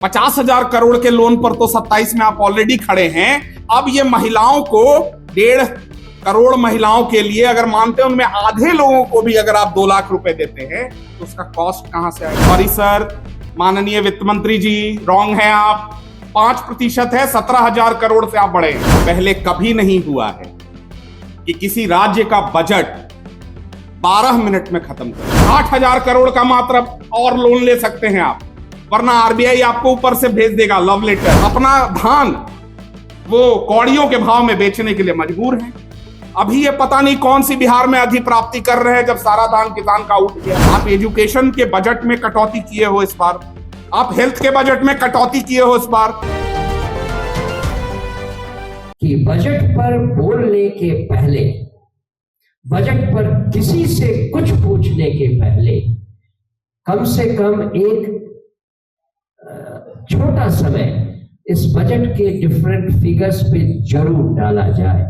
50,000 करोड़ के लोन पर तो 27 में आप ऑलरेडी खड़े हैं। अब ये महिलाओं को 1.5 करोड़ महिलाओं के लिए अगर मानते हैं उनमें आधे लोगों को भी अगर आप 2 लाख रुपए देते हैं तो उसका कॉस्ट कहां से आएगा? सॉरी सर, माननीय वित्त मंत्री जी, रॉन्ग है आप। 5% है, 17,000 करोड़ से आप बढ़े। पहले कभी नहीं हुआ है कि किसी राज्य का बजट 12 मिनट में खत्म कर। 8,000 करोड़ का मात्र और लोन ले सकते हैं आप, वरना आरबीआई आपको ऊपर से भेज देगा लव लेटर। अपना धान वो कौड़ियों के भाव में बेचने के लिए मजबूर हैं। अभी ये पता नहीं कौन सी बिहार में अधिप्राप्ति कर रहे हैं जब सारा धान किसान का उठ गया। आप एजुकेशन के बजट में कटौती किए हो इस बार, आप हेल्थ के बजट में कटौती किए हो इस बार। कि बजट पर बोलने के पहले, बजट पर किसी से कुछ पूछने के पहले कम से कम एक छोटा समय इस बजट के डिफरेंट फिगर्स पे जरूर डाला जाए।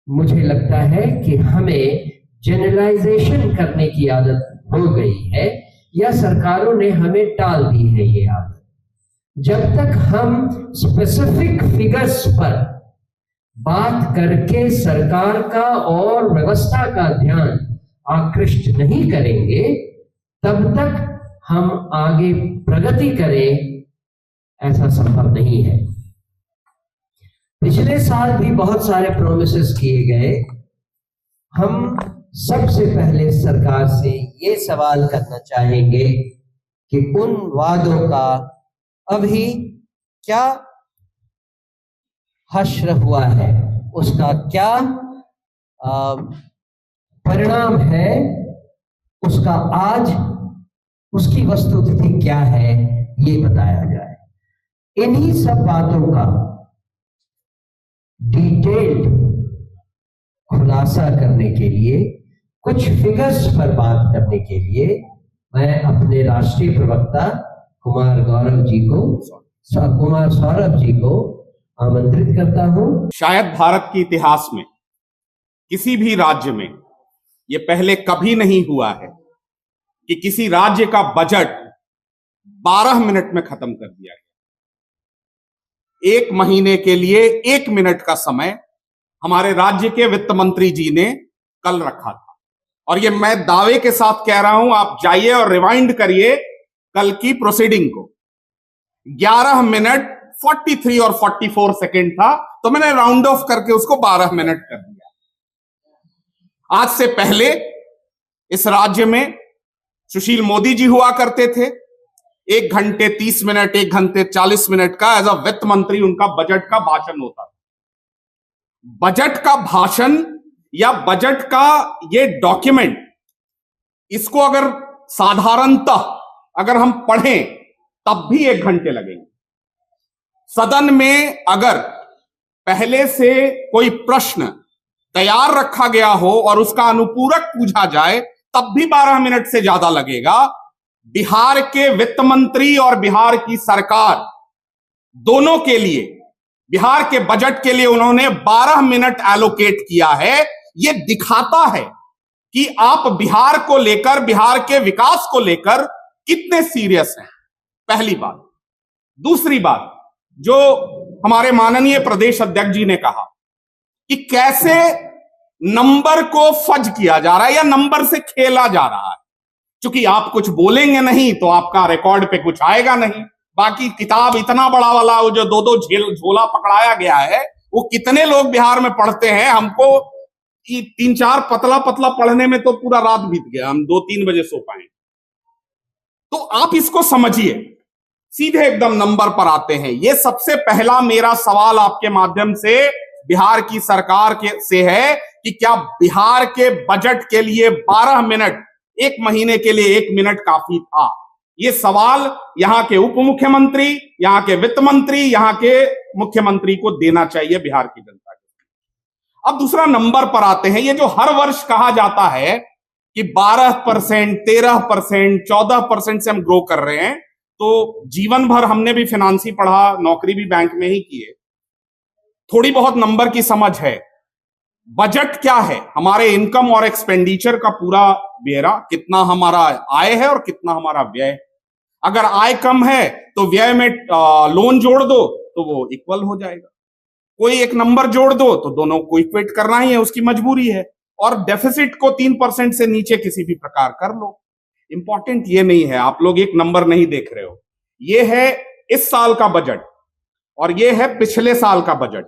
मुझे लगता है कि हमें जनरलाइजेशन करने की आदत हो गई है या सरकारों ने हमें टाल दी है ये आदत। जब तक हम स्पेसिफिक फिगर्स पर बात करके सरकार का और व्यवस्था का ध्यान आकृष्ट नहीं करेंगे तब तक हम आगे प्रगति करें ऐसा संभव नहीं है। पिछले साल भी बहुत सारे प्रोमिसेस किए गए। हम सबसे पहले सरकार से ये सवाल करना चाहेंगे कि उन वादों का अभी क्या हश्र हुआ है, उसका क्या परिणाम है, उसका आज उसकी वस्तुस्थिति क्या है ये बताया जाए। इन्हीं सब बातों का डिटेल्ड खुलासा करने के लिए, कुछ फिगर्स पर बात करने के लिए मैं अपने राष्ट्रीय प्रवक्ता कुमार सौरभ जी को आमंत्रित करता हूं। शायद भारत के इतिहास में किसी भी राज्य में यह पहले कभी नहीं हुआ है कि किसी राज्य का बजट 12 मिनट में खत्म कर दिया गया। 1 महीने के लिए 1 मिनट का समय हमारे राज्य के वित्त मंत्री जी ने कल रखा था। और ये मैं दावे के साथ कह रहा हूं, आप जाइए और रिवाइंड करिए कल की प्रोसीडिंग को। 11 मिनट 43 और 44 सेकेंड था, तो मैंने राउंड ऑफ करके उसको 12 मिनट कर दिया। आज से पहले इस राज्य में सुशील मोदी जी हुआ करते थे। 1 घंटे 30 मिनट, 1 घंटे 40 मिनट का एज अ वित्त मंत्री उनका बजट का भाषण होता था। बजट का भाषण या बजट का ये डॉक्यूमेंट, इसको अगर साधारणतः अगर हम पढ़ें तब भी 1 घंटे लगेंगे। सदन में अगर पहले से कोई प्रश्न तैयार रखा गया हो और उसका अनुपूरक पूछा जाए तब भी 12 मिनट से ज्यादा लगेगा। बिहार के वित्त मंत्री और बिहार की सरकार दोनों के लिए, बिहार के बजट के लिए उन्होंने 12 मिनट एलोकेट किया है। यह दिखाता है कि आप बिहार को लेकर, बिहार के विकास को लेकर कितने सीरियस हैं, पहली बात। दूसरी बात, जो हमारे माननीय प्रदेश अध्यक्ष जी ने कहा कि कैसे नंबर को फज किया जा रहा है या नंबर से खेला जा रहा है। क्योंकि आप कुछ बोलेंगे नहीं तो आपका रिकॉर्ड पे कुछ आएगा नहीं। बाकी किताब इतना बड़ा वाला वो जो 2-2 झोला पकड़ाया गया है, वो कितने लोग बिहार में पढ़ते हैं? हमको 3-4 पतला पतला पढ़ने में तो पूरा रात बीत गया, हम 2-3 बजे सो पाए। तो आप इसको समझिए, सीधे एकदम नंबर पर आते हैं। ये सबसे पहला मेरा सवाल आपके माध्यम से बिहार की सरकार से है कि क्या बिहार के बजट के लिए 12 मिनट, 1 महीने के लिए 1 मिनट काफी था? ये सवाल यहां के उप मुख्यमंत्री, यहां के वित्त मंत्री, यहां के मुख्यमंत्री को देना चाहिए बिहार की जनता को। अब दूसरा नंबर पर आते हैं। ये जो हर वर्ष कहा जाता है कि 12%, 13%, 14% से हम ग्रो कर रहे हैं, तो जीवन भर हमने भी फाइनेंस ही पढ़ा, नौकरी भी बैंक में ही की है, थोड़ी बहुत नंबर की समझ है। बजट क्या है? हमारे इनकम और एक्सपेंडिचर का पूरा ब्यौरा, कितना हमारा आय है और कितना हमारा व्यय है। अगर आय कम है तो व्यय में लोन जोड़ दो तो वो इक्वल हो जाएगा, कोई एक नंबर जोड़ दो तो दोनों को इक्वेट करना ही है, उसकी मजबूरी है। और डेफिसिट को 3% से नीचे किसी भी प्रकार कर लो। इंपॉर्टेंट ये नहीं है, आप लोग एक नंबर नहीं देख रहे हो, ये है इस साल का बजट और ये है पिछले साल का बजट।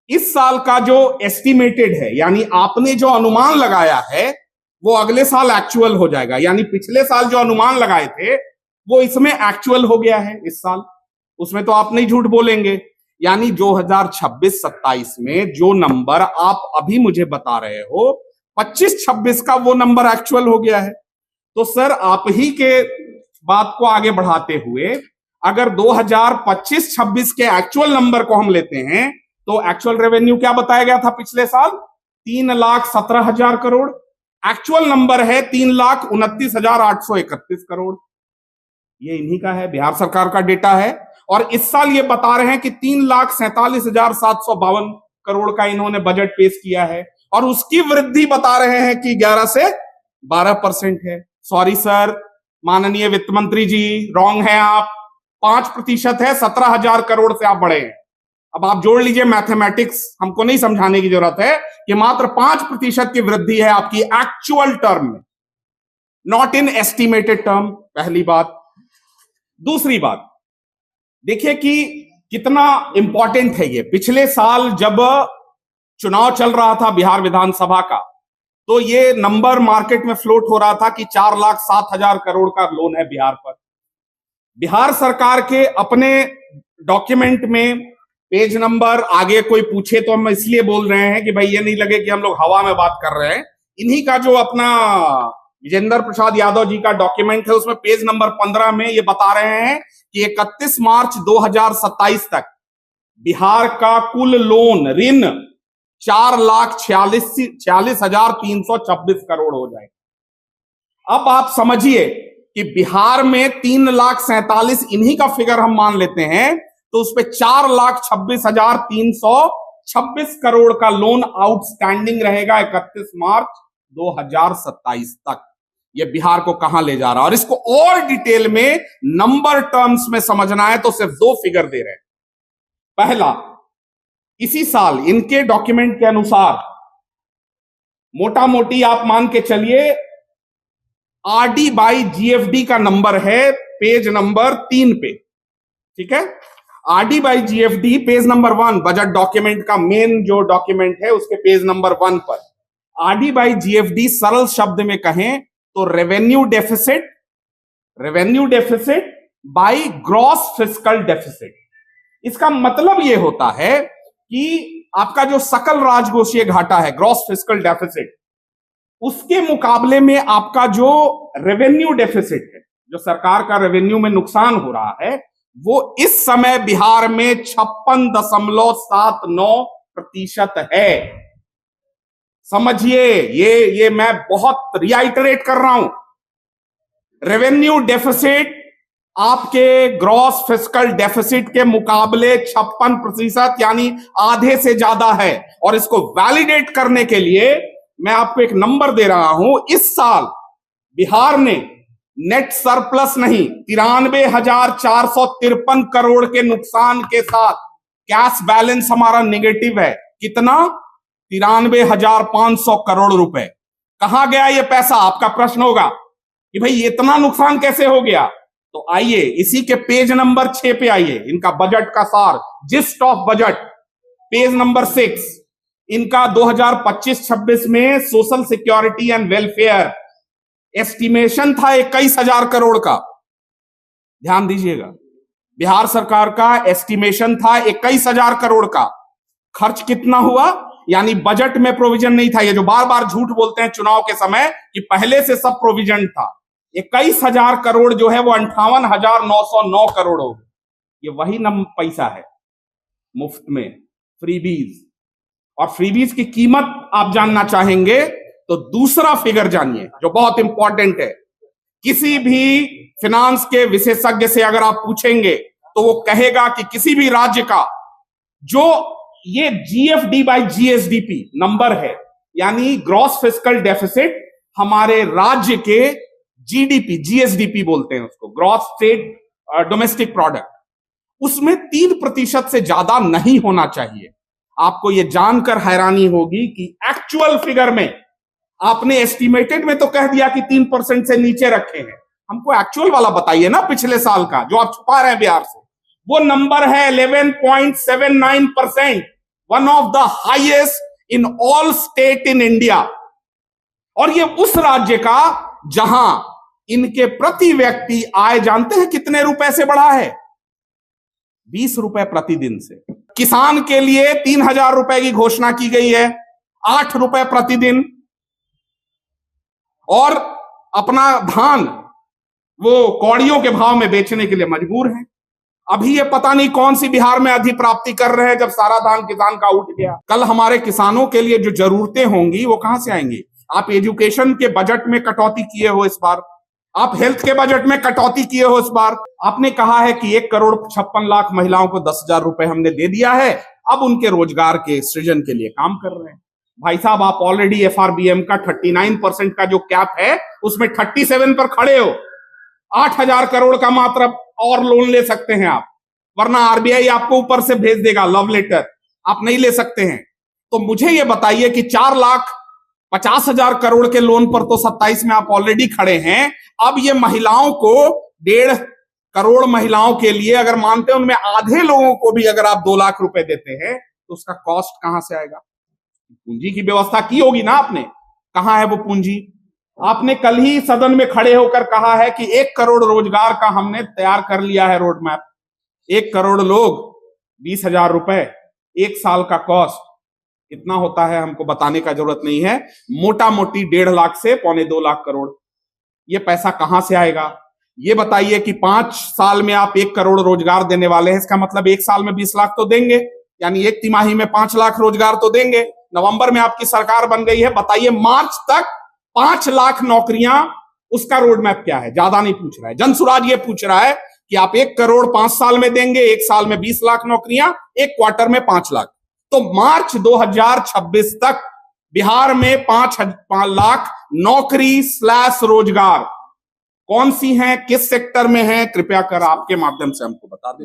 इस साल का जो एस्टिमेटेड है, यानी आपने जो अनुमान लगाया है, वो अगले साल एक्चुअल हो जाएगा। यानी पिछले साल जो अनुमान लगाए थे वो इसमें एक्चुअल हो गया है इस साल, उसमें तो आप नहीं झूठ बोलेंगे। यानी 2026-27 में जो नंबर आप अभी मुझे बता रहे हो 25-26 का, वो नंबर एक्चुअल हो गया है। तो सर आप ही के बात को आगे बढ़ाते हुए अगर 2025-26 के एक्चुअल नंबर को हम लेते हैं तो एक्चुअल रेवेन्यू क्या बताया गया था पिछले साल? 3,17,000 करोड़। एक्चुअल नंबर है 3,29,831 करोड़। ये इन्हीं का है, बिहार सरकार का डेटा है। और इस साल ये बता रहे हैं कि 3,47,752 करोड़ का इन्होंने बजट पेश किया है और उसकी वृद्धि बता रहे हैं कि 11 से 12% है। सॉरी सर, माननीय वित्त मंत्री जी, रॉन्ग है आप। 5% है, 17,000 करोड़ से आप बढ़े हैं। अब आप जोड़ लीजिए मैथमेटिक्स, हमको नहीं समझाने की जरूरत है कि मात्र 5% की वृद्धि है आपकी एक्चुअल टर्म में, नॉट इन एस्टिमेटेड टर्म। पहली बात। दूसरी बात देखिए कि कितना इंपॉर्टेंट है ये। पिछले साल जब चुनाव चल रहा था बिहार विधानसभा का, तो ये नंबर मार्केट में फ्लोट हो रहा था कि 4,07,000 करोड़ का लोन है बिहार पर। बिहार सरकार के अपने डॉक्यूमेंट में पेज नंबर, आगे कोई पूछे तो हम इसलिए बोल रहे हैं कि भाई ये नहीं लगे कि हम लोग हवा में बात कर रहे हैं, इन्हीं का जो अपना विजेंद्र प्रसाद यादव जी का डॉक्यूमेंट है उसमें पेज नंबर 15 में ये बता रहे हैं कि 31 मार्च 2027 तक बिहार का कुल लोन ऋण 4,46,326 करोड़ हो जाए। अब आप समझिए कि बिहार में 3,47,000 इन्हीं का फिगर हम मान लेते हैं तो उस पे 4,26,326 करोड़ का लोन आउटस्टैंडिंग रहेगा 31 मार्च 2027 तक। ये बिहार को कहां ले जा रहा है, और इसको और डिटेल में नंबर टर्म्स में समझना है तो सिर्फ 2 फिगर दे रहे हैं। पहला, इसी साल इनके डॉक्यूमेंट के अनुसार मोटा मोटी आप मान के चलिए आरडी बाई जीएफडी का नंबर है पेज नंबर 3 पे, ठीक है। RD by GFD page number 1 budget document का मेन जो डॉक्यूमेंट है उसके पेज नंबर 1 पर आरडी बाई जीएफडी सरल शब्द में कहें तो revenue deficit by gross fiscal deficit. इसका मतलब यह होता है कि आपका जो सकल राजकोषीय घाटा है, ग्रॉस फिस्कल डेफिसिट, उसके मुकाबले में आपका जो रेवेन्यू डेफिसिट है, जो सरकार का रेवेन्यू में नुकसान हो रहा है, वो इस समय बिहार में 56.79% है। समझिए, ये मैं बहुत रिआइटरेट कर रहा हूं, रेवेन्यू डेफिसिट आपके ग्रॉस फिस्कल डेफिसिट के मुकाबले 56% यानी आधे से ज्यादा है। और इसको वैलिडेट करने के लिए मैं आपको एक नंबर दे रहा हूं। इस साल बिहार ने नेट सरप्लस नहीं, 93,453 करोड़ के नुकसान के साथ कैश बैलेंस हमारा निगेटिव है। कितना? 93,500 करोड़ रुपए। कहां गया ये पैसा? आपका प्रश्न होगा कि भाई इतना नुकसान कैसे हो गया। तो आइए इसी के पेज नंबर 6 पे आइए, इनका बजट का सार, gist of budget, page number 6। इनका 2025-26 में social security and welfare estimation था 21,000 करोड़ का। ध्यान दीजिएगा, बिहार सरकार का एस्टिमेशन था 21,000 करोड़ का। खर्च कितना हुआ? यानी बजट में प्रोविजन नहीं था। ये जो बार बार झूठ बोलते हैं चुनाव के समय कि पहले से सब प्रोविजन था, 21,000 करोड़ जो है वो 58,909 करोड़ हो गए। ये वही पैसा है मुफ्त में, फ्रीबीज। और फ्रीबीज की कीमत आप जानना चाहेंगे तो दूसरा फिगर जानिए जो बहुत इंपॉर्टेंट है। किसी भी फिनांस के विशेषज्ञ से अगर आप पूछेंगे तो वो कहेगा कि किसी भी राज्य का जो ये जीएफडी बाई जीएसडीपी नंबर है, यानी ग्रॉस फिस्कल डेफिसिट, हमारे राज्य के जीडीपी, जीएसडीपी बोलते हैं उसको, ग्रॉस स्टेट डोमेस्टिक प्रोडक्ट, उसमें 3% से ज्यादा नहीं होना चाहिए। आपको यह जानकर हैरानी होगी कि एक्चुअल फिगर में आपने एस्टिमेटेड में तो कह दिया कि 3% से नीचे रखे हैं, हमको एक्चुअल वाला बताइए ना, पिछले साल का जो आप छुपा रहे हैं बिहार से। वो नंबर है 11.79%, one of the highest in all state in India. और ये उस राज्य का जहां इनके प्रति व्यक्ति आय जानते हैं कितने रुपए से बढ़ा है? 20 रुपए प्रतिदिन से। किसान के लिए 3,000 रुपए की घोषणा की गई है, 8 रुपए प्रतिदिन। और अपना धान वो कौड़ियों के भाव में बेचने के लिए मजबूर हैं। अभी ये पता नहीं कौन सी बिहार में अधिप्राप्ति कर रहे हैं जब सारा धान किसान का उठ गया। कल हमारे किसानों के लिए जो जरूरतें होंगी वो कहां से आएंगी? आप एजुकेशन के बजट में कटौती किए हो इस बार, आप हेल्थ के बजट में कटौती किए हो इस बार। आपने कहा है कि 1,56,00,000 महिलाओं को 10,000 रुपए हमने दे दिया है, अब उनके रोजगार के सृजन के लिए काम कर रहे हैं। भाई साहब, आप ऑलरेडी एफआरबीएम का 39% का जो कैप है उसमें 37 पर खड़े हो। 8,000 करोड़ का मात्र और लोन ले सकते हैं आप, वरना आरबीआई आपको ऊपर से भेज देगा लव लेटर, आप नहीं ले सकते हैं। तो मुझे यह बताइए कि 4,50,000 करोड़ के लोन पर तो 27 में आप ऑलरेडी खड़े हैं। अब ये महिलाओं को 1.5 करोड़ महिलाओं के लिए अगर मानते हैं उनमें आधे लोगों को भी अगर आप 2 लाख रुपए देते हैं तो उसका कॉस्ट कहां से आएगा? पूंजी की व्यवस्था की होगी ना आपने, कहां है वो पूंजी? आपने कल ही सदन में खड़े होकर कहा है कि 1 करोड़ रोजगार का हमने तैयार कर लिया है रोड मैप। 1 करोड़ लोग, 20,000 रुपए, 1 साल का कॉस्ट कितना होता है हमको बताने का जरूरत नहीं है। मोटा मोटी 1.5 लाख से 1.25 लाख करोड़। ये पैसा कहां से आएगा? ये बताइए कि 5 साल में आप 1 करोड़ रोजगार देने वाले हैं, इसका मतलब 1 साल में 20 लाख तो देंगे, यानी 1 तिमाही में 5 लाख रोजगार तो देंगे। नवंबर में आपकी सरकार बन गई है, बताइए मार्च तक 5 लाख नौकरियां, उसका रोड मैप क्या है? ज्यादा नहीं पूछ रहा है, जनसुराज ये पूछ रहा है कि आप 1 करोड़ 5 साल में देंगे, 1 साल में 20 लाख नौकरियां, 1 क्वार्टर में 5 लाख। तो मार्च 2026 तक बिहार में 5 लाख नौकरी / रोजगार कौन सी हैं, किस सेक्टर में हैं, कृपया कर आपके माध्यम से हमको बता दें।